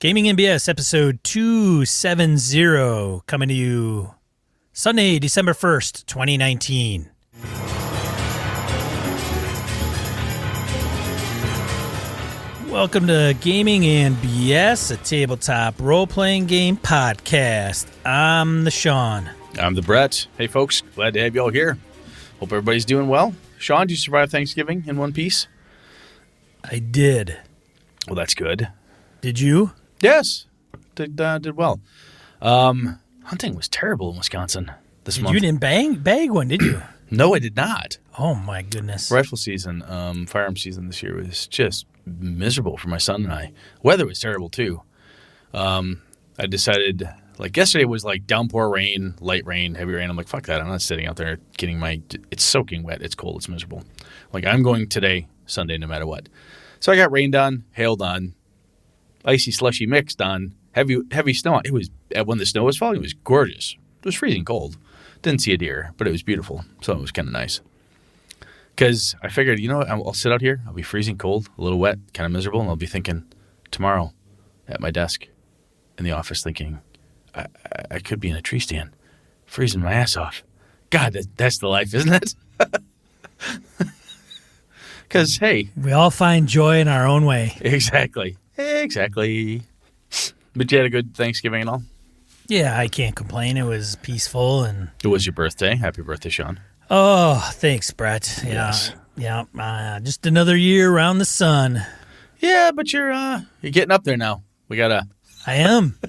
Gaming NBS episode 270 coming to you Sunday, December 1st, 2019. Welcome to Gaming NBS, a tabletop role-playing game podcast. I'm the Sean. I'm the Brett. Hey, folks. Glad to have you all here. Hope everybody's doing well. Sean, did you survive Thanksgiving in one piece? I did. Well, that's good. Did you? Yes. Did well. Hunting was terrible in Wisconsin this month. You didn't bag one, did you? No, I did not. Oh, my goodness. Rifle season, firearm season this year was just miserable for my son and I. Weather was terrible, too. I decided, yesterday was downpour rain, light rain, heavy rain. I'm like, fuck that. I'm not sitting out there getting it's soaking wet. It's cold. It's miserable. I'm going today, Sunday, no matter what. So I got rain done, hail done, icy, slushy mix done, heavy snow. It was, when the snow was falling, it was gorgeous. It was freezing cold. Didn't see a deer, but it was beautiful. So it was kind of nice. Because I figured, I'll sit out here. I'll be freezing cold, a little wet, kind of miserable, and I'll be thinking tomorrow at my desk in the office thinking, I could be in a tree stand, freezing my ass off. God, that's the life, isn't it? Because, hey. We all find joy in our own way. Exactly. But you had a good Thanksgiving and all? Yeah, I can't complain. It was peaceful. And it was your birthday. Happy birthday, Sean. Oh, thanks, Brett. Yes. Yeah. Just another year around the sun. Yeah, but you're getting up there now. I am.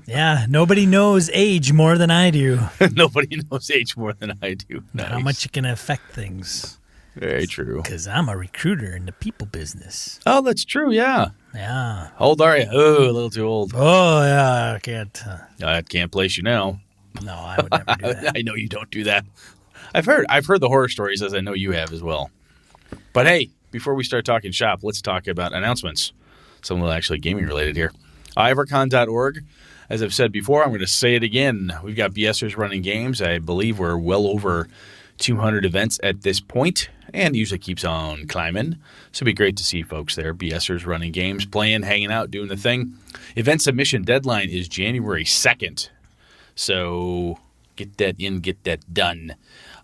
Yeah, nobody knows age more than I do. Nobody knows age more than I do. Nice. How much it can affect things. Very true. Because I'm a recruiter in the people business. Oh, that's true, yeah. Yeah. How old are you? Oh, a little too old. Oh, yeah, I can't. I can't place you now. No, I would never do that. I know you don't do that. I've heard the horror stories, as I know you have as well. But hey, before we start talking shop, let's talk about announcements. Some of them actually gaming related here. Evercon.org. As I've said before, I'm going to say it again. We've got BSers running games. I believe we're well over 200 events at this point, and it usually keeps on climbing. So it'd be great to see folks there. BSers running games, playing, hanging out, doing the thing. Event submission deadline is January 2nd. So get that in, get that done.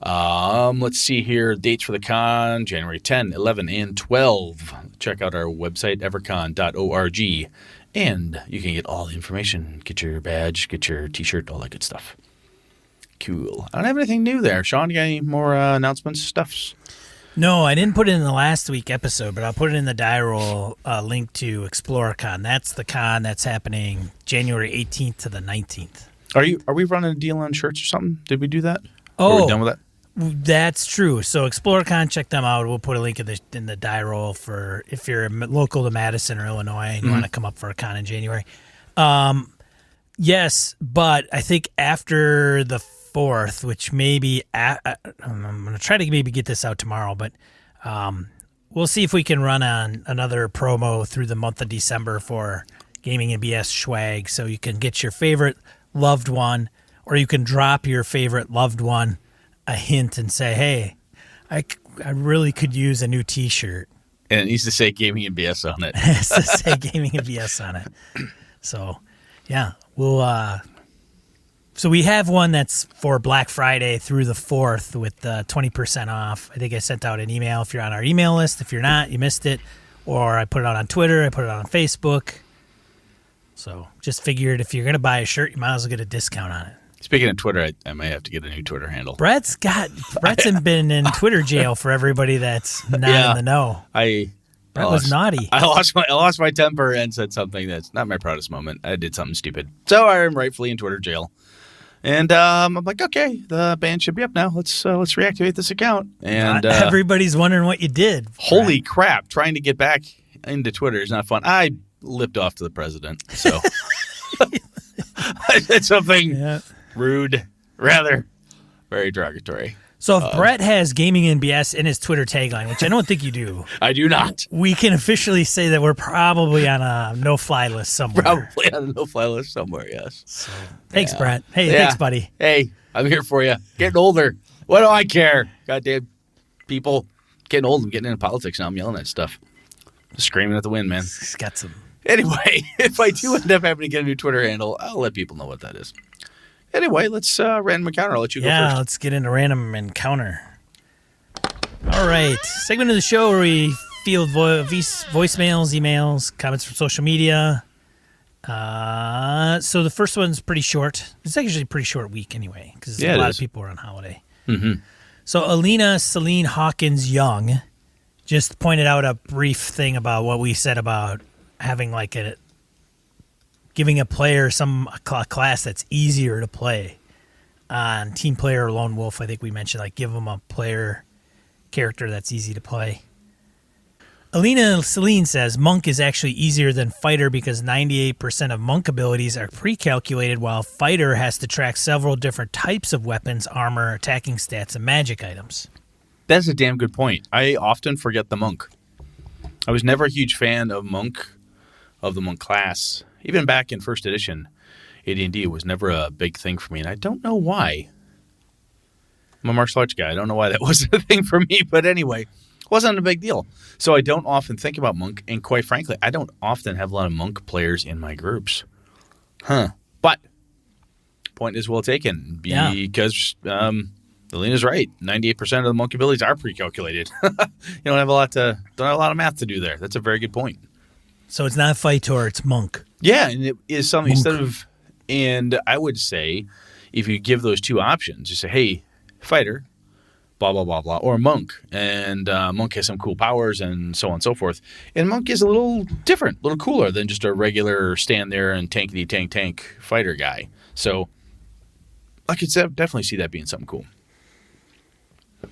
Let's see here. Dates for the con, January 10, 11, and 12. Check out our website, evercon.org. And you can get all the information. Get your badge, get your t-shirt, all that good stuff. Cool. I don't have anything new there. Sean, you got any more announcements, stuffs? No, I didn't put it in the last week episode, but I'll put it in the die roll link to ExploreCon. That's the con that's happening January 18th to the 19th. Are we running a deal on shirts or something? Did we do that? Oh, are we done with that? That's true. So ExploreCon, check them out. We'll put a link in the die roll for if you're local to Madison or Illinois and you want to come up for a con in January. Yes, but I think after the 4th, which maybe I'm going to try to maybe get this out tomorrow, but we'll see if we can run on another promo through the month of December for Gaming and BS swag. So you can get your favorite loved one, or you can drop your favorite loved one a hint and say, hey, I really could use a new t-shirt. And it needs to say Gaming and BS on it. It has to say Gaming and BS on it. So, yeah, we'll... So we have one that's for Black Friday through the 4th with 20% off. I think I sent out an email if you're on our email list. If you're not, you missed it. Or I put it out on Twitter. I put it out on Facebook. So just figured if you're going to buy a shirt, you might as well get a discount on it. Speaking of Twitter, I might have to get a new Twitter handle. Brett's been in Twitter jail for everybody that's not in the know. Brett was naughty. I lost my temper and said something that's not my proudest moment. I did something stupid. So I am rightfully in Twitter jail. And I'm like, okay, the ban should be up now. Let's reactivate this account. And everybody's wondering what you did. Holy crap! Trying to get back into Twitter is not fun. I lipped off to the president, so I said something rude, rather very derogatory. So if Brett has Gaming and BS in his Twitter tagline, which I don't think you do. I do not. We can officially say that we're probably on a no-fly list somewhere. Probably on a no-fly list somewhere, yes. So, thanks, Brett. Hey, thanks, buddy. Hey, I'm here for you. Getting older. What do I care? Goddamn people. Getting old and getting into politics now. I'm yelling at stuff. Just screaming at the wind, man. He's got some Anyway, if I do end up having to get a new Twitter handle, I'll let people know what that is. Anyway, let's random encounter. I'll let you go first. Yeah, let's get into random encounter. All right, segment of the show where we field voicemails, emails, comments from social media. So the first one's pretty short. It's actually a pretty short week anyway, because a lot of people are on holiday. Mm-hmm. So Alina Celine Hawkins Young just pointed out a brief thing about what we said about having like giving a player a class that's easier to play on Team Player or Lone Wolf. I think we mentioned like give them a player character that's easy to play. Alina Celine says Monk is actually easier than Fighter because 98% of Monk abilities are pre-calculated, while Fighter has to track several different types of weapons, armor, attacking stats, and magic items. That's a damn good point. I often forget the Monk. I was never a huge fan of the Monk class. Even back in first edition, AD&D was never a big thing for me, and I don't know why. I'm a martial arts guy. I don't know why that wasn't a thing for me, but anyway, it wasn't a big deal. So I don't often think about Monk, and quite frankly, I don't often have a lot of Monk players in my groups. But point is well taken because Alina's right. 98% of the Monk abilities are pre-calculated. You don't have a lot of math to do there. That's a very good point. So it's not Fighter, it's Monk. Yeah, and it is something Monk. and I would say if you give those two options, you say, hey, Fighter, blah, blah, blah, blah, or Monk. And Monk has some cool powers and so on and so forth. And Monk is a little different, a little cooler than just a regular stand there and tank fighter guy. So I could definitely see that being something cool.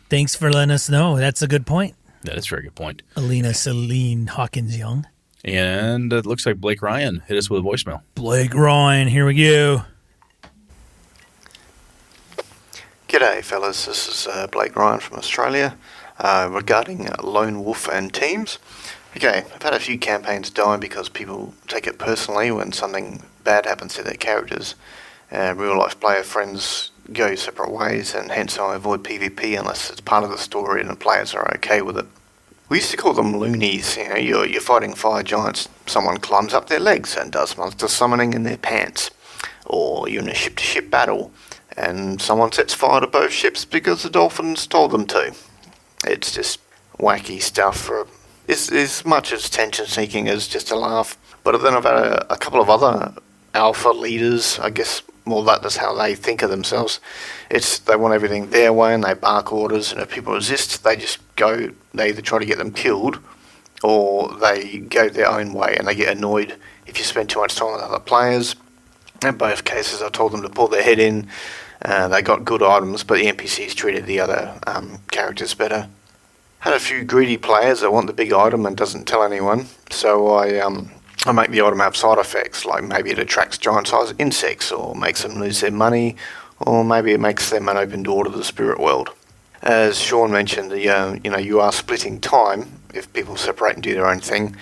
Thanks for letting us know. That's a good point. Yeah, that's a very good point. Alina Celine Hawkins Young. And it looks like Blake Ryan hit us with a voicemail. Blake Ryan, here we go. G'day fellas, this is Blake Ryan from Australia regarding Lone Wolf and teams. Okay, I've had a few campaigns die because people take it personally when something bad happens to their characters. Real life player friends go separate ways, and hence I avoid PvP unless it's part of the story and the players are okay with it. We used to call them loonies. You know, you're fighting fire giants, someone climbs up their legs and does monster summoning in their pants. Or you're in a ship-to-ship battle and someone sets fire to both ships because the dolphins told them to. It's just wacky stuff for as much as tension-seeking as just a laugh. But then I've had a couple of other alpha leaders, I guess. Well, that's how they think of themselves. They want everything their way and they bark orders, and if people resist, they just go. They either try to get them killed or they go their own way, and they get annoyed if you spend too much time with other players. In both cases, I told them to pull their head in. They got good items, but the NPCs treated the other characters better. Had a few greedy players that want the big item and doesn't tell anyone, so I make the item have side effects, like maybe it attracts giant-sized insects, or makes them lose their money, or maybe it makes them an open door to the spirit world. As Sean mentioned, you are splitting time if people separate and do their own thing.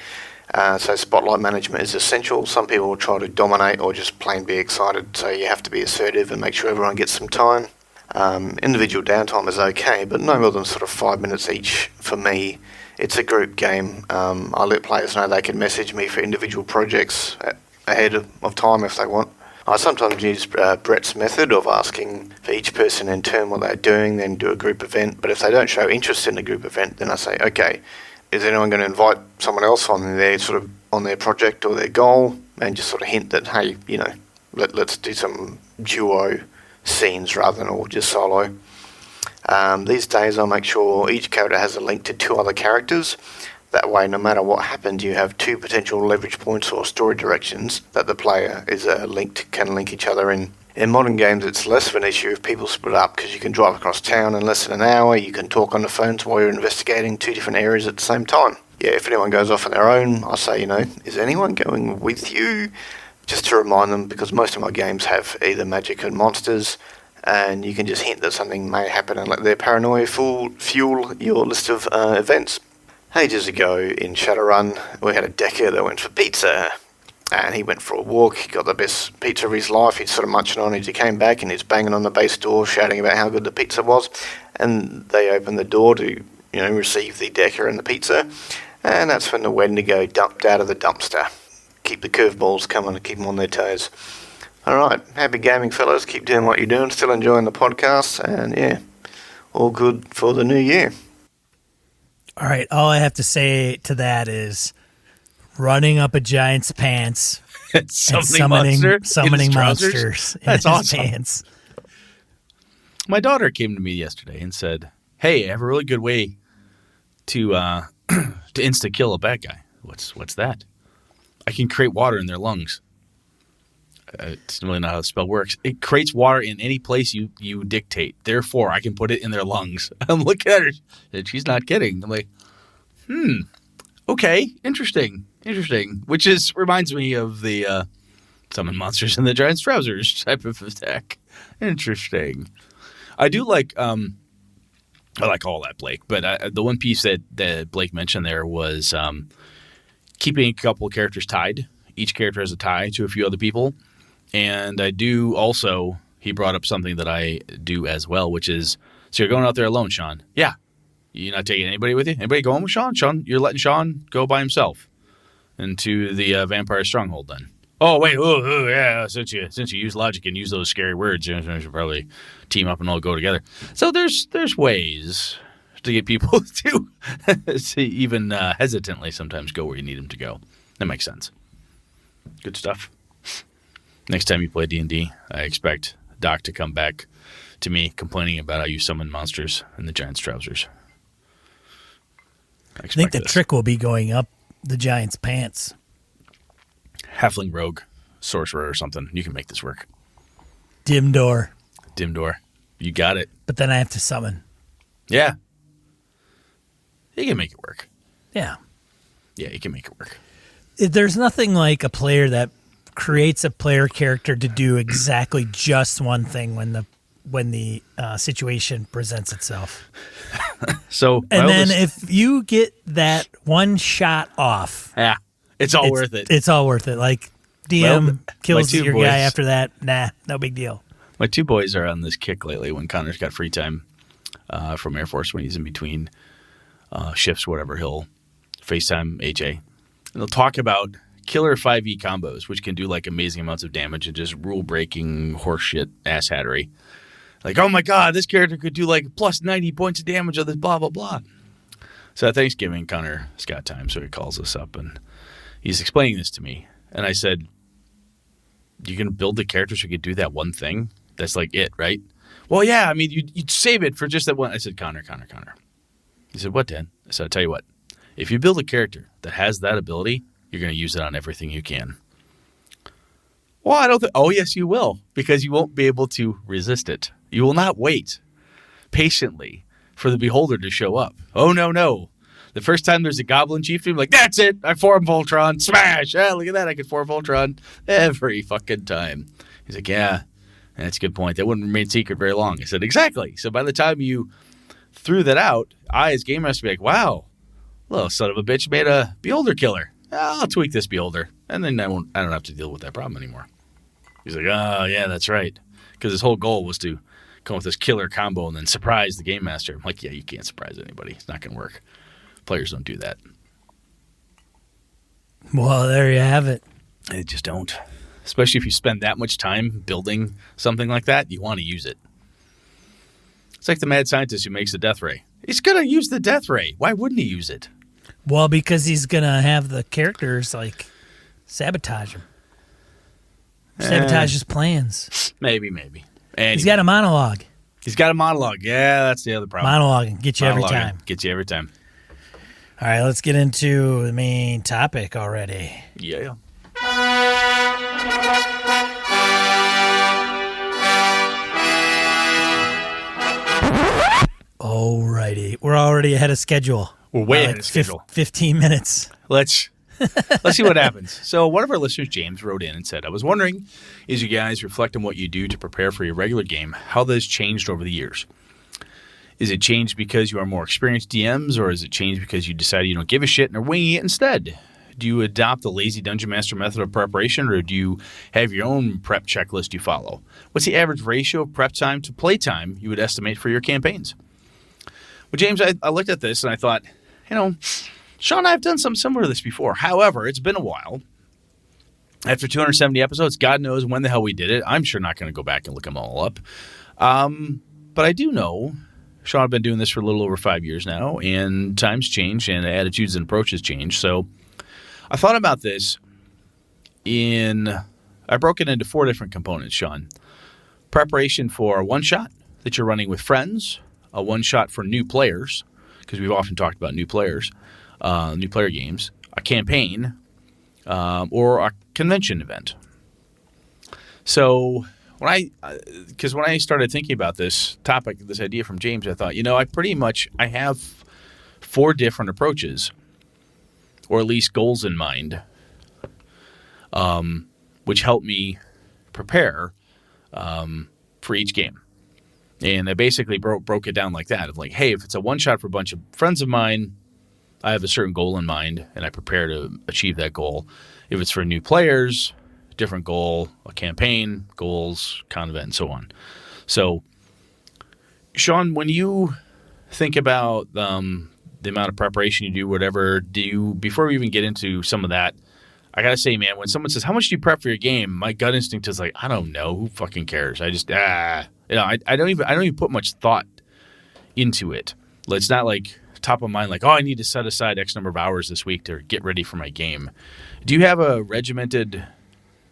So spotlight management is essential. Some people will try to dominate or just plain be excited, so you have to be assertive and make sure everyone gets some time. Individual downtime is okay, but no more than sort of 5 minutes each for me. It's a group game. I let players know they can message me for individual projects ahead of time if they want. I sometimes use Brett's method of asking for each person in turn what they're doing, then do a group event. But if they don't show interest in the group event, then I say, okay, is anyone going to invite someone else on their project or their goal, and just sort of hint that, hey, let's do some duo scenes rather than all just solo. These days I make sure each character has a link to 2 other characters. That way, no matter what happens, you have 2 potential leverage points or story directions that the player can link each other in. In modern games, it's less of an issue if people split up, because you can drive across town in less than an hour, you can talk on the phones while you're investigating 2 different areas at the same time. Yeah, if anyone goes off on their own, I say, is anyone going with you? Just to remind them, because most of my games have either magic and monsters, and you can just hint that something may happen and let their paranoia fuel your list of events. Ages ago in Shadowrun, we had a decker that went for pizza, and he went for a walk. He got the best pizza of his life. He's sort of munching on it. He came back and he's banging on the base door, shouting about how good the pizza was. And they opened the door to, receive the decker and the pizza. And that's when the Wendigo dumped out of the dumpster. keep the curveballs coming and keep them on their toes. All right, happy gaming, fellas. Keep doing what you're doing. Still enjoying the podcast, and yeah, all good for the new year. All right, all I have to say to that is running up a giant's pants and summoning monsters in That's his awesome. pants. My daughter came to me yesterday and said, "Hey, I have a really good way to to insta kill a bad guy." What's that? I can create water in their lungs. It's really not how the spell works. It creates water in any place you dictate. Therefore, I can put it in their lungs. I'm looking at her, and she's not kidding. I'm like, okay, interesting. Which reminds me of the summon monsters in the giant's trousers type of attack. Interesting. I do like I like all that, Blake. But the one piece that Blake mentioned there was keeping a couple of characters tied. Each character has a tie to a few other people. And I do also, he brought up something that I do as well, which is, so you're going out there alone, Sean. Yeah. You're not taking anybody with you? Anybody going with Sean? Sean, you're letting Sean go by himself into the vampire stronghold then. Oh, wait. Oh, yeah. Since you use logic and use those scary words, you should probably team up and all go together. So there's ways to get people to even hesitantly sometimes go where you need them to go. That makes sense. Good stuff. Next time you play D&D, I expect Doc to come back to me complaining about how you summon monsters in the giant's trousers. I think the trick will be going up the giant's pants. Halfling rogue, sorcerer or something. You can make this work. Dim door. You got it. But then I have to summon. Yeah. You can make it work. Yeah. Yeah, you can make it work. There's nothing like a player that creates a player character to do exactly just one thing when the situation presents itself. So, and then if you get that one shot off, yeah, it's all worth it. It's all worth it. Like DM kills your guy after that. Nah, no big deal. My two boys are on this kick lately. When Connor's got free time from Air Force, when he's in between shifts, whatever, he'll FaceTime AJ, and they'll talk about killer 5e combos, which can do like amazing amounts of damage and just rule-breaking horseshit asshattery. Like, oh my god, this character could do like plus 90 points of damage on this blah, blah, blah. So at Thanksgiving, Connor's got time, so he calls us up and he's explaining this to me. And I said, you can build the characters who could do that one thing? That's like it, right? Well, yeah, I mean, you'd save it for just that one. I said, Connor. He said, what, Dad? I said, I'll tell you what. If you build a character that has that ability, you're going to use it on everything you can. Well, I don't think... Oh, yes, you will, because you won't be able to resist it. You will not wait patiently for the beholder to show up. Oh, no. The first time there's a goblin chief, you're like, that's it! I form Voltron. Smash! Ah, look at that. I can form Voltron every fucking time. He's like, yeah, that's a good point. That wouldn't remain secret very long. I said, exactly. So by the time you threw that out, I, as Game Master, be like, wow, little son of a bitch made a beholder killer. I'll tweak this beholder, and then I don't have to deal with that problem anymore. He's like, oh, yeah, that's right. Because his whole goal was to come with this killer combo and then surprise the Game Master. I'm like, yeah, you can't surprise anybody. It's not going to work. Players don't do that. Well, there you have it. They just don't. Especially if you spend that much time building something like that, you want to use it. It's like the mad scientist who makes the death ray. He's going to use the death ray. Why wouldn't he use it? Well, because he's going to have the characters, like, sabotage him. Sabotage his plans. Maybe. Anyway. He's got a monologue. Yeah, that's the other problem. Monologuing. Get you every time. Gets you every time. All right, let's get into the main topic already. Yeah. Alrighty. We're already ahead of schedule. We're way ahead of schedule. 15 minutes. Let's see what happens. So one of our listeners, James, wrote in and said, I was wondering, as you guys reflect on what you do to prepare for your regular game, how that has changed over the years. Is it changed because you are more experienced DMs, or is it changed because you decided you don't give a shit and are winging it instead? Do you adopt the lazy Dungeon Master method of preparation, or do you have your own prep checklist you follow? What's the average ratio of prep time to play time you would estimate for your campaigns? Well, James, I looked at this and I thought, Sean and I have done something similar to this before. However, it's been a while. After 270 episodes, God knows when the hell we did it. I'm sure not going to go back and look them all up. But I do know, Sean, I've been doing this for a little over 5 years now, and times change and attitudes and approaches change. So I thought about this I broke it into 4 different components, Sean. Preparation for a one-shot that you're running with friends, a one-shot for new players, because we've often talked about new player games, a campaign, or a convention event. So when I started thinking about this topic, this idea from James, I thought, I have 4 different approaches, or at least goals in mind, which help me prepare for each game. And I basically broke it down like that, of like, hey, if it's a one-shot for a bunch of friends of mine, I have a certain goal in mind, and I prepare to achieve that goal. If it's for new players, different goal, a campaign, goals, con event, and so on. So, Sean, when you think about the amount of preparation you do, whatever, before we even get into some of that, I gotta say, man, when someone says, how much do you prep for your game? My gut instinct is like, I don't know. Who fucking cares? I just, I don't even put much thought into it. It's not like top of mind, like, oh, I need to set aside X number of hours this week to get ready for my game. Do you have a regimented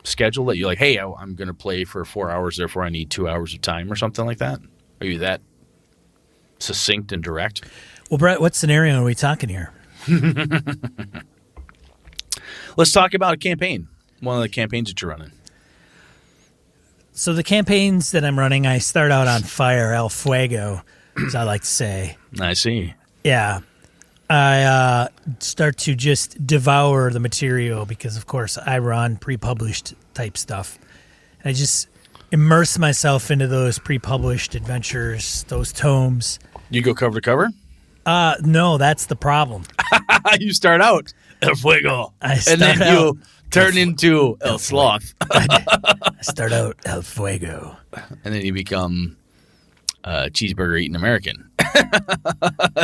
schedule that you're like, hey, I'm going to play for 4 hours, therefore I need 2 hours of time or something like that? Are you that succinct and direct? Well, Brett, what scenario are we talking here? Let's talk about a campaign. One of the campaigns that you're running. So the campaigns that I'm running, I start out on fire, El Fuego, as I like to say. I see. Yeah. I start to just devour the material because, of course, I run pre-published type stuff. And I just immerse myself into those pre-published adventures, those tomes. You go cover to cover? No, that's the problem. You start out El Fuego, and then you turn into El Sloth. I start out El Fuego. And then you become cheeseburger eating American.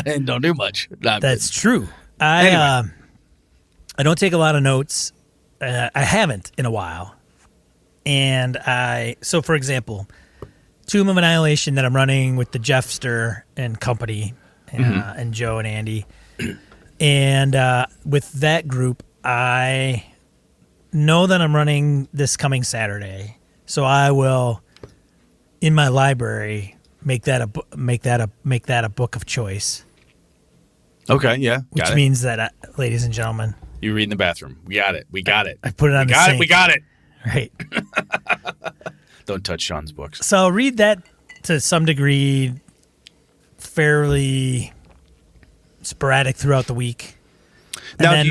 And don't do much. That's true. Anyway. I don't take a lot of notes. I haven't in a while. And so for example, Tomb of Annihilation that I'm running with the Jeffster and company, and Joe and Andy. And with that group, I know that I'm running this coming Saturday. So I will, in my library, make that a book of choice. Okay, yeah. Which means that, ladies and gentlemen, you read in the bathroom. We got it. I put it on the sink. We got it. Right. Don't touch Sean's books. So I'll read that to some degree, fairly sporadic throughout the week. Now, do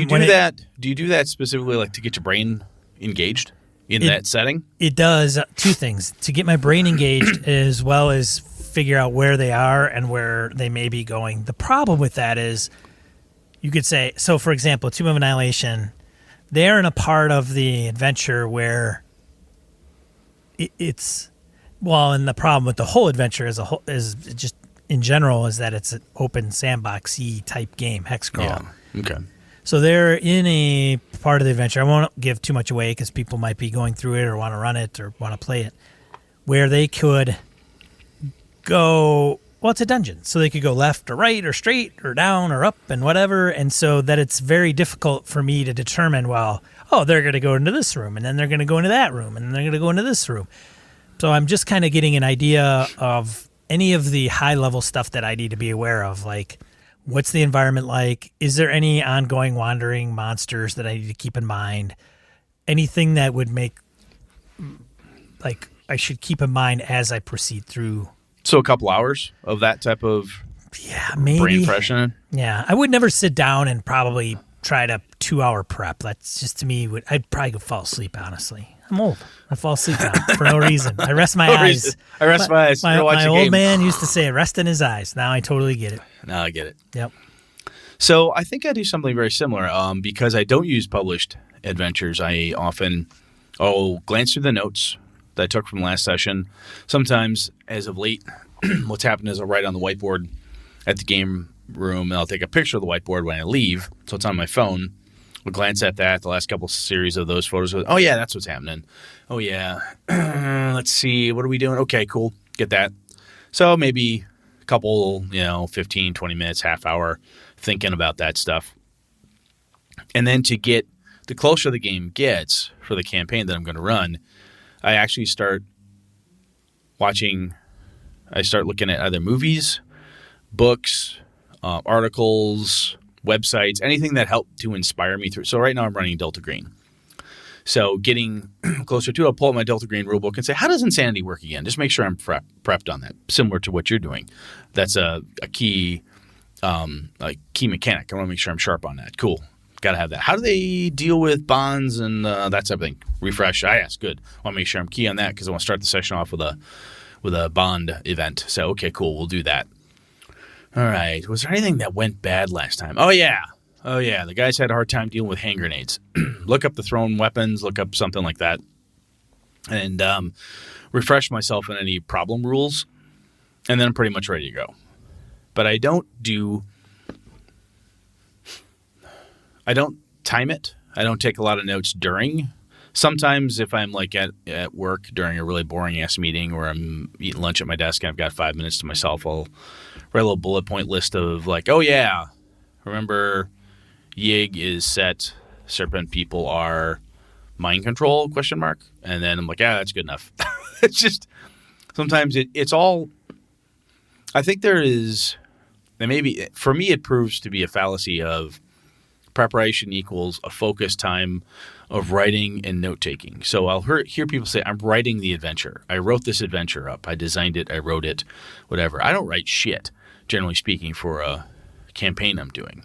you do that specifically like to get your brain engaged in that setting? It does 2 things: to get my brain engaged, as well as figure out where they are and where they may be going. The problem with that is, you could say, so for example, Tomb of Annihilation, they're in a part of the adventure where and the problem with the whole adventure as a whole is just in general is that it's an open sandbox-y type game, hex crawl. Yeah. Okay. So they're in a part of the adventure. I won't give too much away because people might be going through it or want to run it or want to play it, where they could go, well, it's a dungeon. So they could go left or right or straight or down or up and whatever. And so that it's very difficult for me to determine, well, they're going to go into this room and then they're going to go into that room and then they're going to go into this room. So I'm just kind of getting an idea of any of the high level stuff that I need to be aware of, like, what's the environment like? Is there any ongoing wandering monsters that I need to keep in mind? Anything that would make, like, I should keep in mind as I proceed through. So a couple hours of that type of maybe brain freshening? Yeah. I would never sit down and probably try to 2-hour prep. That's just, to me, I'd probably go fall asleep, honestly. I'm old. I fall asleep now for no reason. I rest my eyes. I rest my eyes. My old man used to say, rest in his eyes. Now I totally get it. Now I get it. Yep. So I think I do something very similar. Because I don't use published adventures, I often glance through the notes that I took from last session. Sometimes, as of late, what's happened is I'll write on the whiteboard at the game room, and I'll take a picture of the whiteboard when I leave, so it's on my phone I'll glance at that, the last couple series of those photos. Oh, yeah, that's what's happening. Oh, yeah. Let's see. What are we doing? Okay, cool. Get that. So maybe a couple, 15, 20 minutes, half hour thinking about that stuff. And then to get the closer the game gets for the campaign that I'm going to run, I actually start looking at either movies, books, articles, websites, anything that helped to inspire me through. So right now I'm running Delta Green. So getting closer to it, I'll pull up my Delta Green rulebook and say, how does Insanity work again? Just make sure I'm prepped on that, similar to what you're doing. That's a key mechanic. I want to make sure I'm sharp on that. Cool. Got to have that. How do they deal with bonds and that type of thing? Refresh. Good. I want to make sure I'm key on that because I want to start the session off with a bond event. So, okay, cool. We'll do that. All right. Was there anything that went bad last time? Oh, yeah. The guys had a hard time dealing with hand grenades. Look up the thrown weapons, look up something like that, and refresh myself in any problem rules, and then I'm pretty much ready to go. But I don't time it. I don't take a lot of notes during. Sometimes if I'm like at work during a really boring ass meeting or I'm eating lunch at my desk and I've got 5 minutes to myself, I'll write a little bullet point list of like, oh yeah, remember Yig is set, serpent people are mind control, ? And then I'm like, yeah, that's good enough. It's just, sometimes it's all, I think there is, and maybe for me it proves to be a fallacy of preparation equals a focus time of writing and note-taking. So I'll hear people say, I'm writing the adventure. I wrote this adventure up. I designed it. I wrote it, whatever. I don't write shit, generally speaking, for a campaign I'm doing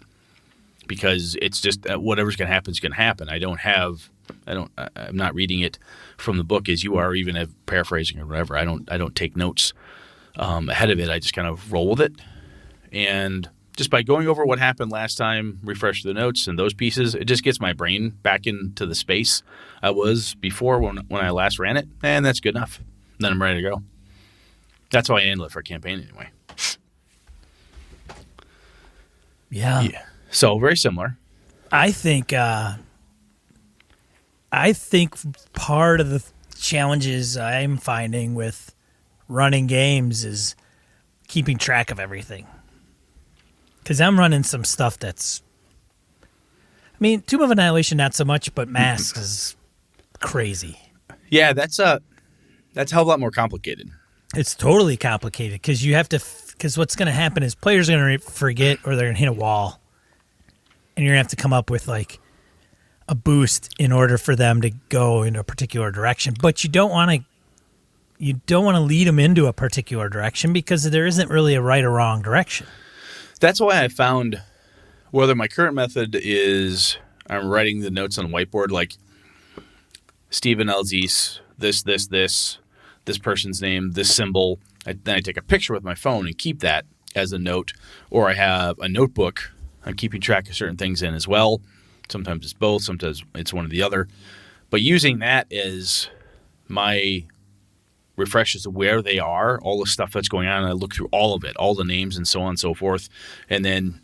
because it's just whatever's going to happen is going to happen. I'm not reading it from the book as you are, even paraphrasing or whatever. I don't take notes ahead of it. I just kind of roll with it. And just by going over what happened last time, refresh the notes and those pieces, it just gets my brain back into the space I was before when I last ran it, and that's good enough. Then I'm ready to go. That's how I handle it for a campaign anyway. Yeah. So very similar. I think part of the challenges I'm finding with running games is keeping track of everything. Because I'm running some stuff that's, Tomb of Annihilation not so much, but Masks is crazy. Yeah, that's a hell of a lot more complicated. It's totally complicated because you have to, because what's going to happen is players are going to forget or they're going to hit a wall. And you're going to have to come up with like a boost in order for them to go in a particular direction. But you don't want to lead them into a particular direction because there isn't really a right or wrong direction. That's why I found whether my current method is I'm writing the notes on a whiteboard like Stephen Elzis, this person's name, this symbol. Then I take a picture with my phone and keep that as a note. Or I have a notebook I'm keeping track of certain things in as well. Sometimes it's both. Sometimes it's one or the other. But using that as my refreshes of where they are, all the stuff that's going on, and I look through all of it, all the names and so on and so forth. And then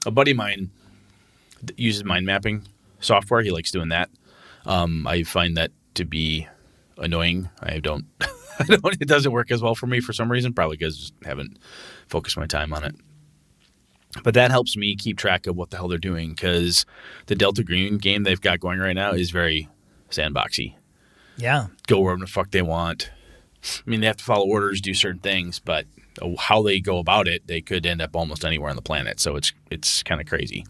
a buddy of mine uses mind mapping software. He likes doing that. I find that to be annoying. It doesn't work as well for me for some reason, probably because I just haven't focused my time on it. But that helps me keep track of what the hell they're doing because the Delta Green game they've got going right now is very sandboxy. Yeah. Go wherever the fuck they want. They have to follow orders, do certain things, but how they go about it, they could end up almost anywhere on the planet. So it's kind of crazy.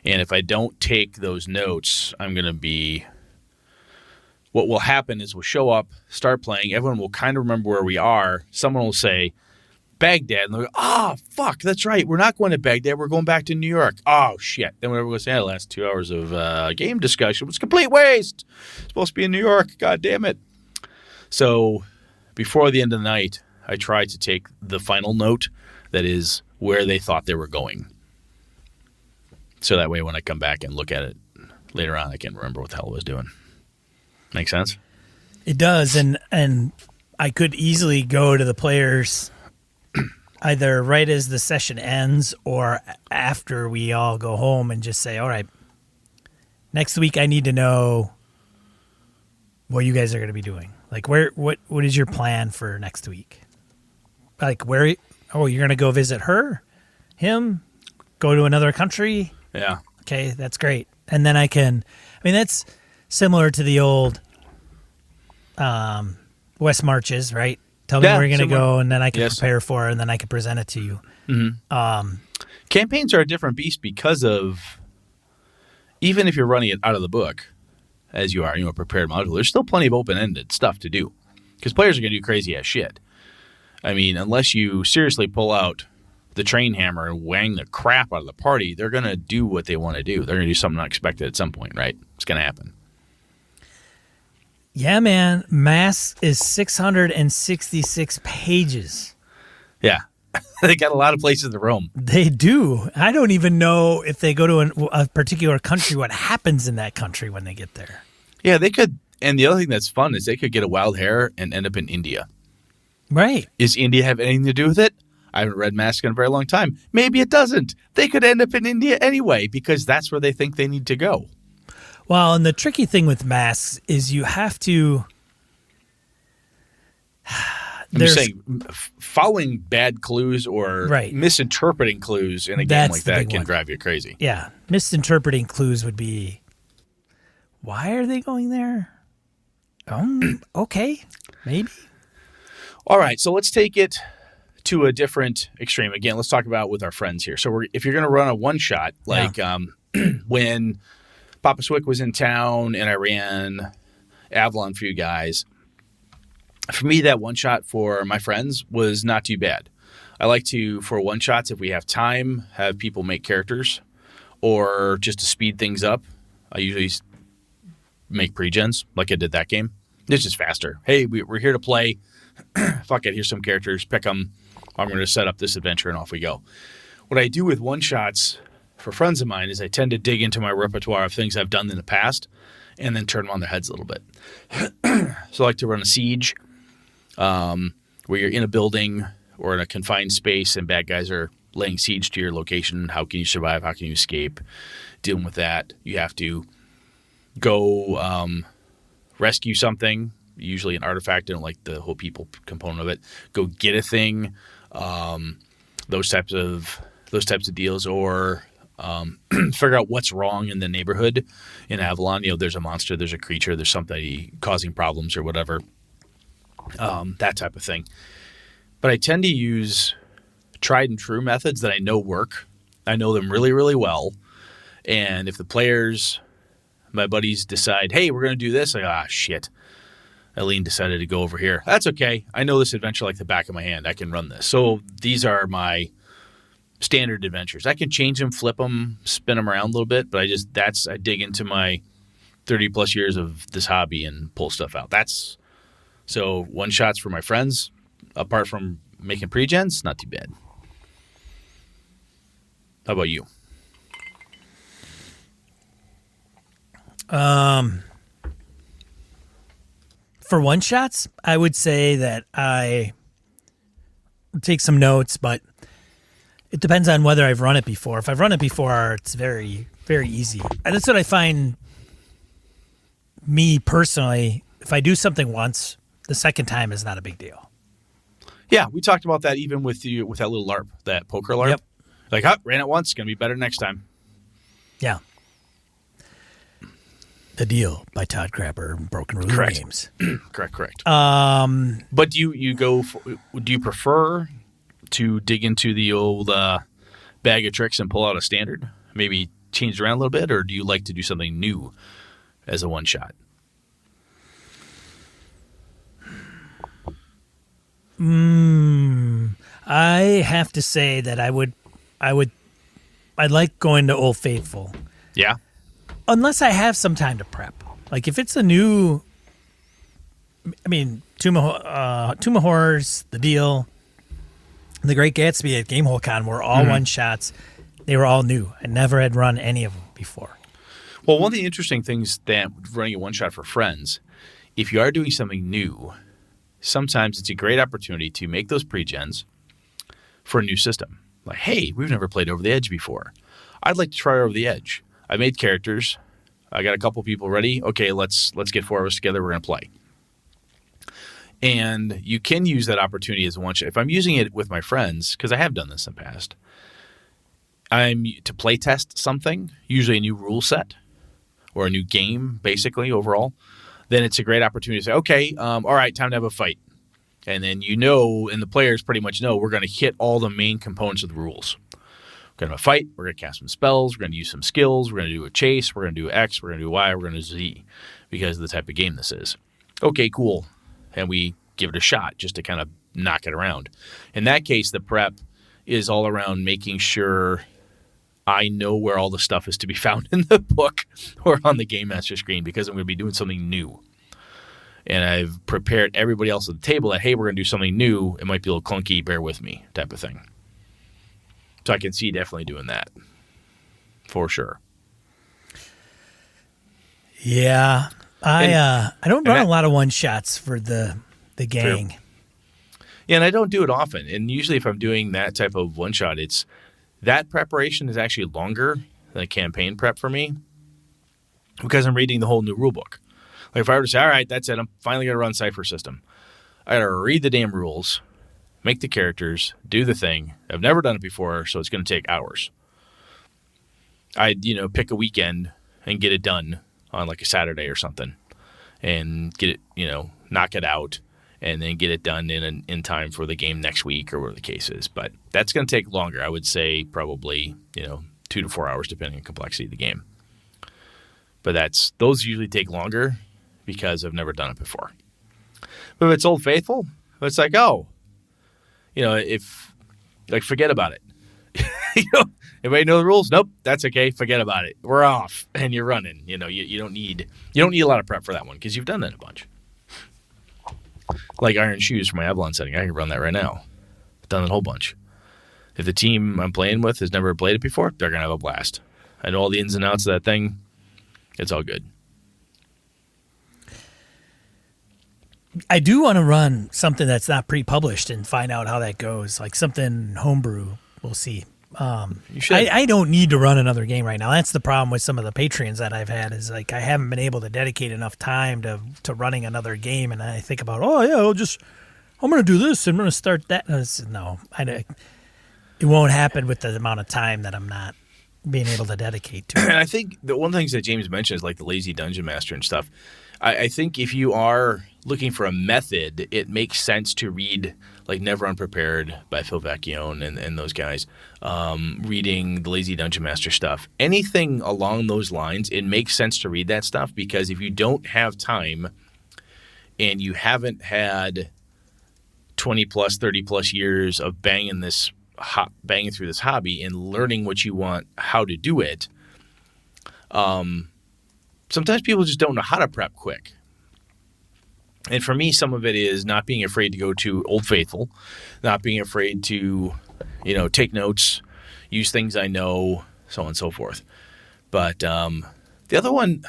And if I don't take those notes, I'm going to be... What will happen is we'll show up, start playing. Everyone will kind of remember where we are. Someone will say, Baghdad. And they'll go, fuck, that's right. We're not going to Baghdad. We're going back to New York. Oh, shit. Then whenever we say, the last 2 hours of game discussion was complete waste. It's supposed to be in New York. God damn it. So before the end of the night, I try to take the final note that is where they thought they were going. So that way when I come back and look at it later on, I can remember what the hell I was doing. Make sense? It does. And I could easily go to the players either right as the session ends or after we all go home and just say, all right, next week I need to know what you guys are going to be doing. Like, what is your plan for next week? Like, you're going to go visit him, go to another country? Yeah. Okay, that's great. And then that's similar to the old West Marches, right? Tell me where you're going to go, and then I can prepare for it, and then I can present it to you. Mm-hmm. Campaigns are a different beast because of, even if you're running it out of the book, as you are, prepared module, there's still plenty of open-ended stuff to do. Because players are going to do crazy-ass shit. I mean, unless you seriously pull out the train hammer and wang the crap out of the party, they're going to do what they want to do. They're going to do something unexpected at some point, right? It's going to happen. Yeah, man. Mass is 666 pages. Yeah. They got a lot of places to roam. They do. I don't even know if they go to a particular country, what happens in that country when they get there. Yeah, they could. And the other thing that's fun is they could get a wild hair and end up in India. Right. Does India have anything to do with it? I haven't read Mask in a very long time. Maybe it doesn't. They could end up in India anyway because that's where they think they need to go. Well, and the tricky thing with masks is you have to... I'm just saying, following bad clues or misinterpreting clues in a game like that can drive you crazy. Yeah. Misinterpreting clues would be, why are they going there? Okay. Maybe. All right. So let's take it to a different extreme. Again, let's talk about with our friends here. So if you're going to run a one-shot, like when Papa Swick was in town and I ran Avalon for you guys, for me, that one-shot for my friends was not too bad. I like to, for one-shots, if we have time, have people make characters or just to speed things up. I usually make pre-gens like I did that game. It's just faster. Hey, we're here to play. Fuck it, here's some characters. Pick them. I'm going to set up this adventure and off we go. What I do with one-shots for friends of mine is I tend to dig into my repertoire of things I've done in the past and then turn them on their heads a little bit. So I like to run a siege where you're in a building or in a confined space and bad guys are laying siege to your location. How can you survive? How can you escape? Dealing with that. You have to go rescue something, usually an artifact. I don't like the whole people component of it. Go get a thing, those types of deals, or figure out what's wrong in the neighborhood in Avalon. There's a monster, there's a creature, there's somebody causing problems or whatever. That type of thing. But I tend to use tried and true methods that I know work. I know them really, really well. And if the players, my buddies, decide, hey, we're going to do this, shit. Eileen decided to go over here. That's okay. I know this adventure like the back of my hand. I can run this. So these are my standard adventures. I can change them, flip them, spin them around a little bit, but I dig into my 30 plus years of this hobby and pull stuff out. So one shots for my friends, apart from making pre-gens, not too bad. How about you? For one shots, I would say that I take some notes, but it depends on whether I've run it before. If I've run it before, it's very, very easy. And that's what I find, me personally, if I do something once, the second time is not a big deal. Yeah, we talked about that even with that little LARP, that poker LARP. Yep. Like, ran it once, going to be better next time. Yeah. The Deal by Todd Crapper, Broken Ruler Correct. Games. Correct. But do you prefer to dig into the old bag of tricks and pull out a standard? Maybe change it around a little bit, or do you like to do something new as a one shot? I have to say that I'd like going to Old Faithful. Yeah. Unless I have some time to prep. Like if it's a new, Tomb of Horrors, The Deal, The Great Gatsby at GameholeCon were all one shots. They were all new. I never had run any of them before. Well, one of the interesting things that running a one shot for friends, if you are doing something new, sometimes it's a great opportunity to make those pre-gens for a new system. Like, hey, we've never played Over the Edge before. I'd like to try Over the Edge. I made characters. I got a couple people ready. Okay, let's get 4 of us together. We're going to play. And you can use that opportunity as a one shot. If I'm using it with my friends, because I have done this in the past, I'm to play test something, usually a new rule set or a new game, basically overall. Then it's a great opportunity to say, okay, all right, time to have a fight. And then and the players pretty much know we're going to hit all the main components of the rules. We're going to have a fight. We're going to cast some spells. We're going to use some skills. We're going to do a chase. We're going to do X. We're going to do Y. We're going to do Z because of the type of game this is. Okay, cool. And we give it a shot just to kind of knock it around. In that case, the prep is all around making sure I know where all the stuff is to be found in the book or on the Game Master screen because I'm going to be doing something new. And I've prepared everybody else at the table that, hey, we're going to do something new. It might be a little clunky. Bear with me type of thing. So I can see definitely doing that for sure. Yeah. I don't run a lot of one-shots for the gang. True. Yeah, and I don't do it often. And usually if I'm doing that type of one-shot, that preparation is actually longer than a campaign prep for me because I'm reading the whole new rule book. Like if I were to say, all right, that's it, I'm finally going to run Cypher System. I got to read the damn rules, make the characters, do the thing. I've never done it before, so it's going to take hours. I'd, pick a weekend and get it done on like a Saturday or something and get it, knock it out and then get it done in time for the game next week or whatever the case is. But that's going to take longer. I would say probably, 2 to 4 hours depending on complexity of the game. But those usually take longer because I've never done it before. But if it's Old Faithful, it's like, forget about it. Everybody know the rules? Nope, that's okay. Forget about it. We're off, and you're running. You don't need a lot of prep for that one because you've done that a bunch. Like Iron Shoes for my Avalon setting, I can run that right now. I've done that a whole bunch. If the team I'm playing with has never played it before, they're gonna have a blast. I know all the ins and outs of that thing. It's all good. I do want to run something that's not pre-published and find out how that goes, like something homebrew. We'll see. You should. I don't need to run another game right now. That's the problem with some of the Patreons that I've had is like I haven't been able to dedicate enough time to running another game. And I think about, I'm going to do this. I'm going to start that. And I said, no, it won't happen with the amount of time that I'm not being able to dedicate to it. And I think the one of the things that James mentioned is like the lazy dungeon master and stuff. I think if you are looking for a method, it makes sense to read like Never Unprepared by Phil Vecchione and those guys, reading the Lazy Dungeon Master stuff. Anything along those lines, it makes sense to read that stuff because if you don't have time and you haven't had 20 plus, 30 plus years of banging through this hobby and learning what you want, how to do it, sometimes people just don't know how to prep quick. And for me, some of it is not being afraid to go to Old Faithful, not being afraid to, take notes, use things I know, so on and so forth. But the other one,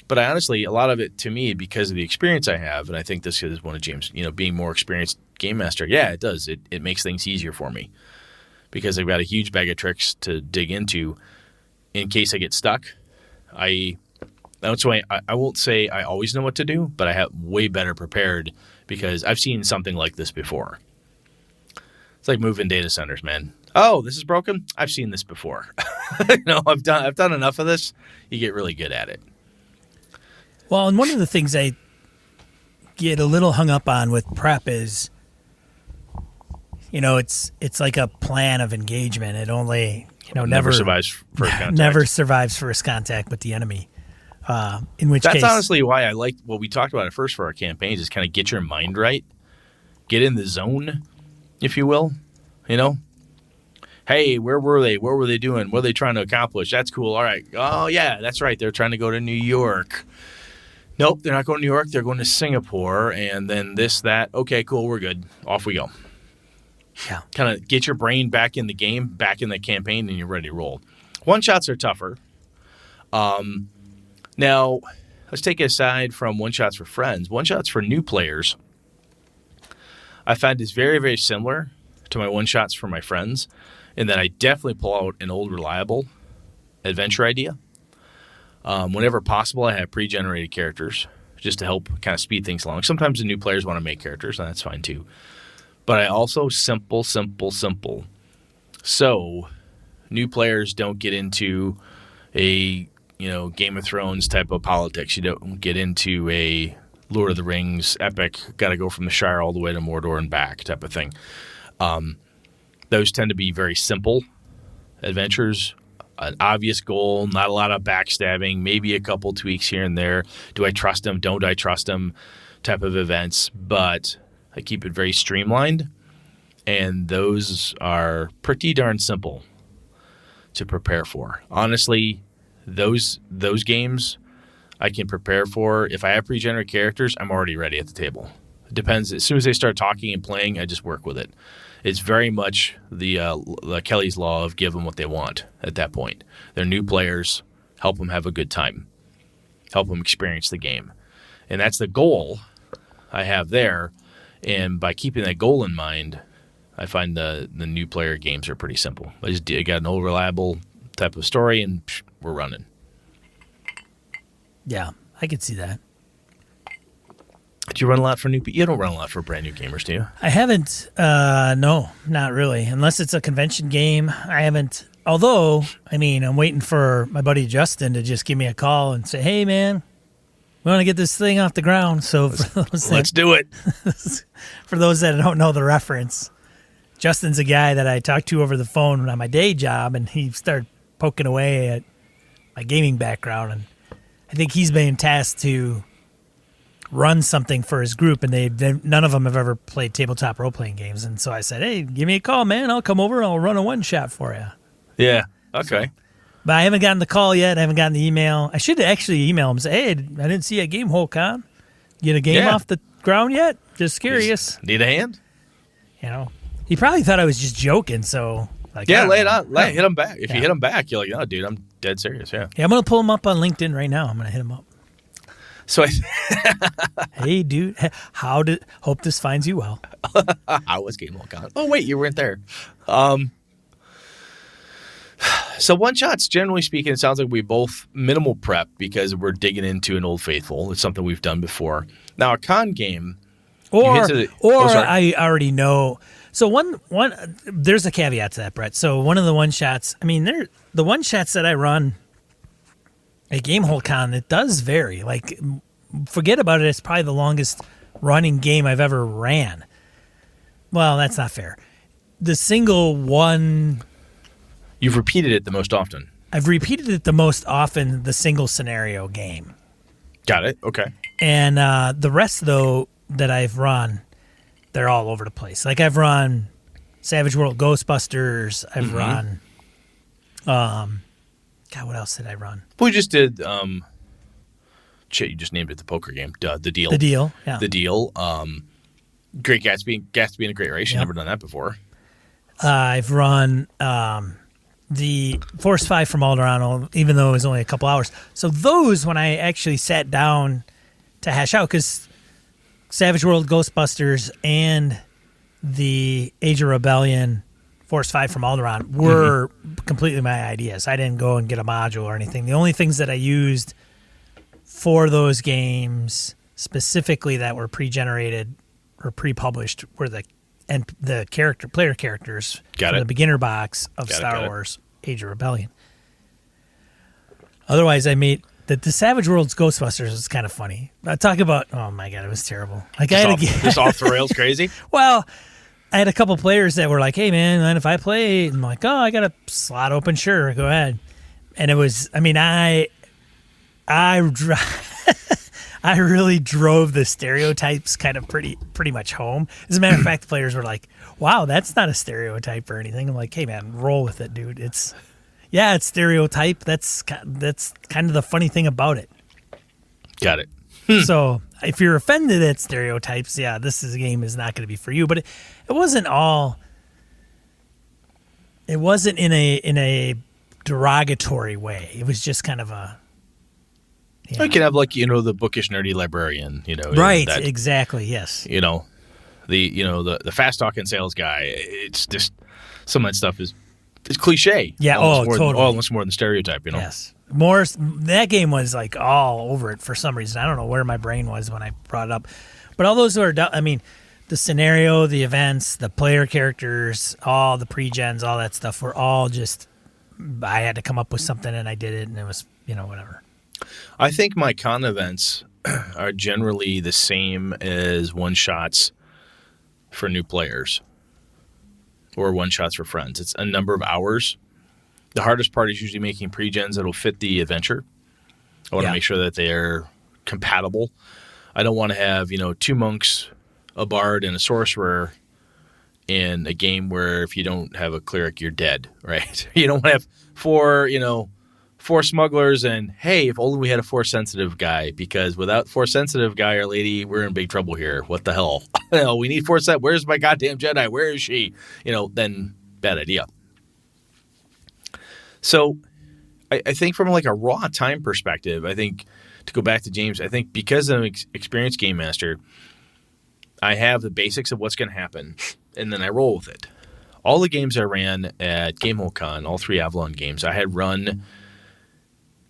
but I honestly, a lot of it to me, because of the experience I have, and I think this is one of James, being more experienced game master, yeah, it does. It makes things easier for me because I've got a huge bag of tricks to dig into in case I get stuck. That's why I won't say I always know what to do, but I have way better prepared because I've seen something like this before. It's like moving data centers, man. Oh, this is broken? I've seen this before. I've done enough of this. You get really good at it. Well, and one of the things I get a little hung up on with prep is, it's like a plan of engagement. It only, never survives first contact. Never survives first contact with the enemy. In which That's case, honestly why I like what we talked about at first for our campaigns is kind of get your mind right, get in the zone, if you will. Hey, where were they? What were they doing? What are they trying to accomplish? That's cool. All right. Oh yeah, that's right. They're trying to go to New York. Nope, they're not going to New York. They're going to Singapore, and then this, that. Okay, cool. We're good. Off we go. Yeah. Kind of get your brain back in the game, back in the campaign, and you're ready to roll. One shots are tougher. Now, let's take it aside from one-shots for friends. One-shots for new players, I find is very, very similar to my one-shots for my friends in that I definitely pull out an old, reliable adventure idea. Whenever possible, I have pre-generated characters just to help kind of speed things along. Sometimes the new players want to make characters, and that's fine too. But I also simple. So new players don't get into a Game of Thrones type of politics. You don't get into a Lord of the Rings epic, got to go from the Shire all the way to Mordor and back type of thing. Those tend to be very simple adventures, an obvious goal, not a lot of backstabbing, maybe a couple tweaks here and there. Do I trust them? Don't I trust them? Type of events, but I keep it very streamlined, and those are pretty darn simple to prepare for. Honestly, those games I can prepare for. If I have pre-generated characters, I'm already ready at the table. It depends. As soon as they start talking and playing, I just work with it. It's very much the Kelly's law of give them what they want at that point. They're new players. Help them have a good time. Help them experience the game. And that's the goal I have there. And by keeping that goal in mind, I find the new player games are pretty simple. I got an old reliable type of story, and we're running. Yeah, I could see that. Do you run a lot for new people? You don't run a lot for brand new gamers, do you? I haven't. No, not really. Unless it's a convention game, I haven't. Although, I'm waiting for my buddy Justin to just give me a call and say, "Hey, man, we want to get this thing off the ground." So let's do it. For those that don't know the reference, Justin's a guy that I talked to over the phone on my day job, and he started poking away at my gaming background, and I think he's been tasked to run something for his group, and none of them have ever played tabletop role-playing games. And so I said, "Hey, give me a call, man. I'll come over. I'll run a one-shot for you." Yeah. Okay. But I haven't gotten the call yet. I haven't gotten the email. I should actually email him and say, "Hey, I didn't see you at Gamehole Con. Get a game off the ground yet? Just curious." Need a hand? He probably thought I was just joking. So lay it on. Hit him back. If you hit him back, you're like, "Oh, dude, I'm dead serious." Yeah. Yeah, I'm gonna pull him up on LinkedIn right now. I'm gonna hit him up. So, hey, dude, hope this finds you well. How was Gamehole Con? Oh, wait, you weren't there. So one shots, generally speaking, it sounds like we both minimal prep because we're digging into an Old Faithful. It's something we've done before. Now, a con game, I already know. So one, there's a caveat to that, Brett. So one of the one shots, the one shots that I run at Gamehole Con, it does vary. Like, forget about it. It's probably the longest running game I've ever ran. Well, that's not fair. The single one. You've repeated it the most often. I've repeated it the most often, the single scenario game. Got it. Okay. And the rest, though, that I've run, they're all over the place. Like, I've run Savage World Ghostbusters. I've run. God, what else did I run? We just did. You just named it the poker game. The Deal. The Deal. Yeah. The Deal. Great Gatsby. Gatsby in a Great Race. You've never done that before. I've run the Force 5 from Alderaan, even though it was only a couple hours. So those, when I actually sat down to hash out, because Savage World Ghostbusters and the Age of Rebellion Force 5 from Alderaan were completely my ideas. I didn't go and get a module or anything. The only things that I used for those games specifically that were pre-generated or pre-published were the player characters from the beginner box of Star Wars Age of Rebellion. Otherwise, I made the Savage World's Ghostbusters was kind of funny. I talk about, oh my God, it was terrible. Like, just off the rails crazy? Well, I had a couple players that were like, "Hey, man, mind if I play?" And I'm like, "Oh, I got a slot open. Sure, go ahead." And it was, I really drove the stereotypes kind of pretty much home. As a matter of fact, the players were like, "Wow, that's not a stereotype or anything." I'm like, "Hey, man, roll with it, dude. It's stereotype. That's kind of the funny thing about it." Got it. So if you're offended at stereotypes, this game is not going to be for you. But it wasn't all. It wasn't in a derogatory way. It was just kind of a. You can have the bookish nerdy librarian. Right. Exactly. Yes. The fast talking sales guy. It's just some of that stuff is cliche. Yeah. Totally. Totally. Almost more than stereotype. Yes. That game was like all over it for some reason. I don't know where my brain was when I brought it up. But all those are, I mean, the scenario, the events, the player characters, all the pre-gens, all that stuff were all just, I had to come up with something and I did it and it was, whatever. I think my con events are generally the same as one-shots for new players or one-shots for friends. It's a number of hours. The hardest part is usually making pre-gens that'll fit the adventure. I want to make sure that they're compatible. I don't want to have, 2 monks, a bard, and a sorcerer in a game where if you don't have a cleric, you're dead, right? You don't want to have 4 smugglers and, hey, if only we had a Force sensitive guy, because without Force sensitive guy or lady, we're in big trouble here. What the hell? We need Force sensitive. Where's my goddamn Jedi? Where is she? Then bad idea. So I think from like a raw time perspective, I think to go back to James, I think because I'm an experienced game master, I have the basics of what's going to happen, and then I roll with it. All the games I ran at GameHoleCon, all 3 Avalon games, I had run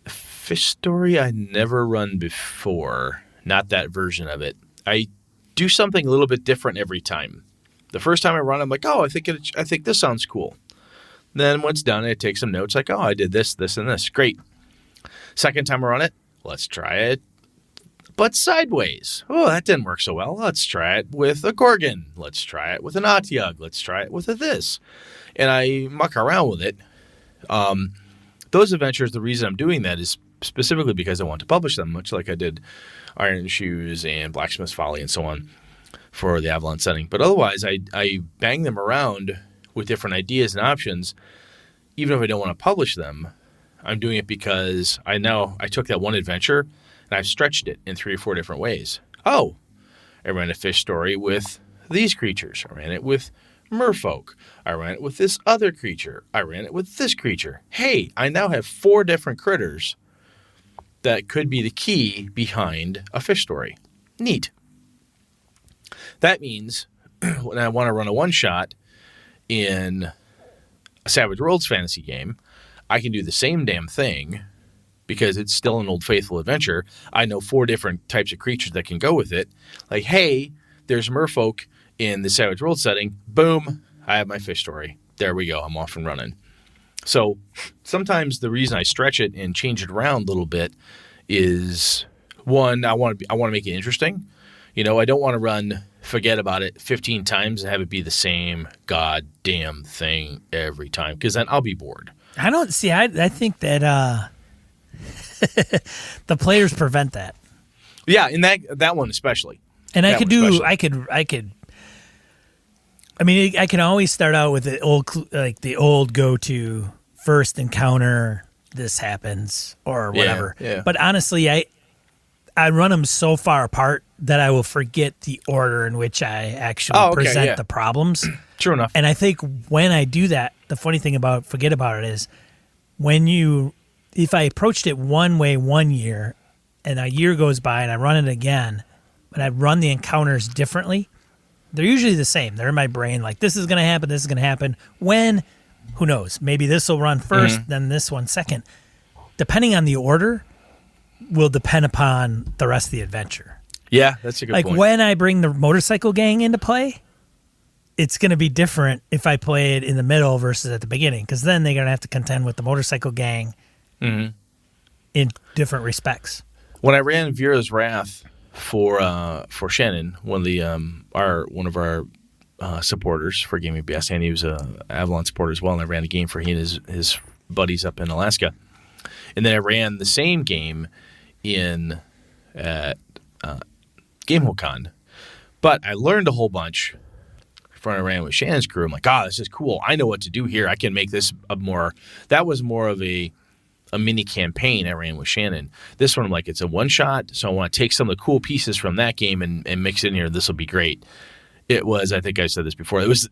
Fish Story. I never run before, not that version of it. I do something a little bit different every time. The first time I run, I'm like, oh, I think this sounds cool. Then when it's done, I take some notes like, oh, I did this, this, and this. Great. Second time I run it, let's try it, but sideways. Oh, that didn't work so well. Let's try it with a Gorgon. Let's try it with an Otyugh. Let's try it with a this. And I muck around with it. Those adventures, the reason I'm doing that is specifically because I want to publish them, much like I did Iron Shoes and Blacksmith's Folly and so on for the Avalon setting. But otherwise, I bang them around with different ideas and options. Even if I don't want to publish them, I'm doing it because I know I took that one adventure and I've stretched it in 3 or 4 different ways. Oh, I ran a fish story with these creatures. I ran it with merfolk. I ran it with this other creature. I ran it with this creature. Hey, I now have 4 different critters that could be the key behind a fish story. Neat. That means when I want to run a one-shot in a Savage Worlds fantasy game, I can do the same damn thing because it's still an Old Faithful adventure. I know 4 different types of creatures that can go with it. Like, hey, there's merfolk in the Savage Worlds setting. Boom, I have my fish story. There we go. I'm off and running. So sometimes the reason I stretch it and change it around a little bit is, one, I want to make it interesting. I don't want to run forget about it 15 times and have it be the same goddamn thing every time, because then I'll be bored. I don't see. I think that the players prevent that. Yeah, in that one especially. And I can always start out with the old go-to first encounter. This happens or whatever. Yeah. But honestly, I run them so far apart that I will forget the order in which I actually present the problems. True enough. And I think when I do that, the funny thing about forget about it is if I approached it one way one year and a year goes by and I run it again, but I run the encounters differently, they're usually the same. They're in my brain like, this is going to happen, this is going to happen. When? Who knows? Maybe this will run first, then this one second. Depending on the order will depend upon the rest of the adventure. Yeah, that's a good point. Like when I bring the motorcycle gang into play, it's going to be different if I play it in the middle versus at the beginning, because then they're going to have to contend with the motorcycle gang in different respects. When I ran Vera's Wrath for Shannon, one of our supporters for Gaming BS, and he was a Avalon supporter as well, and I ran a game for he and his buddies up in Alaska. And then I ran the same game at GameHoleCon. But I learned a whole bunch when I ran with Shannon's crew. I'm like, this is cool. I know what to do here. I can make this that was more of a mini campaign I ran with Shannon. This one, I'm like, it's a one-shot, so I want to take some of the cool pieces from that game and mix it in here. This will be great. It was, I think I said this before, it was,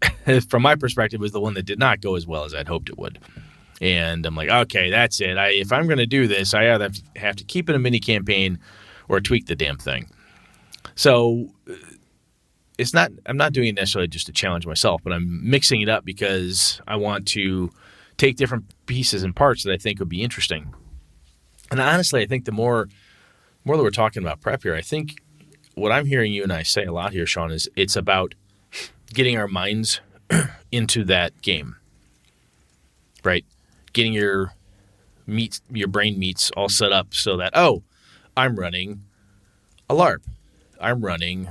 from my perspective, it was the one that did not go as well as I'd hoped it would. And I'm like, okay, that's it. If I'm going to do this, I either have to keep it a mini campaign or tweak the damn thing. So I'm not doing it necessarily just to challenge myself, but I'm mixing it up because I want to take different pieces and parts that I think would be interesting. And honestly, I think the more that we're talking about prep here, I think what I'm hearing you and I say a lot here, Sean, is it's about getting our minds into that game, right? Getting your brain meats all set up so that, I'm running a LARP. I'm running